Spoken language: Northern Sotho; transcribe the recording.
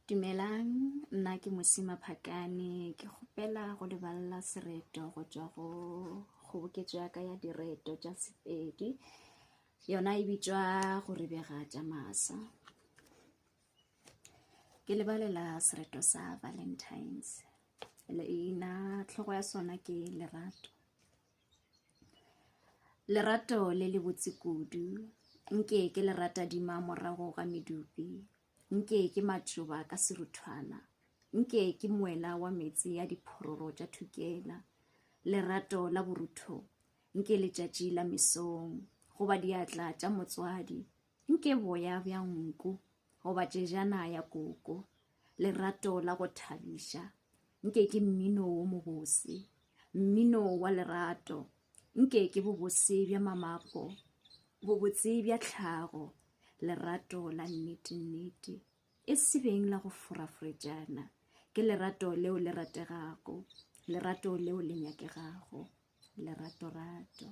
Dumelang, nna ke Mosimaphakane ke kgopela go leballa sereto go tšwa go kgoboketšo ya ka ya direto tša Sepedi, yona e bitšwa go ribega tša masa. Ke lebalela sereto sa Valentines, leina tlhogo ya sona ke lerato. Lerato le le botse kudu, nke ke lerata dima morago ga medupi, nke ke matšoba ka seruthwana, nke ke moela wa metsi ya diphororo tša thukela. Lerato la borutho, nke letšatši la mesong, goba diatla tša motswadi, nke boya bja nku, goba tšejana ya koko. Lerato la go thabiša, nke ke mmino wo mobose, mmino wa lerato, nke ke bobose bja mamapo, bobotse bja tlhago. Lerato la nnete nnete, e sebeng la go foraforetšana, ke lerato leo le rategago, lerato leo le nyakegago, lerato rato.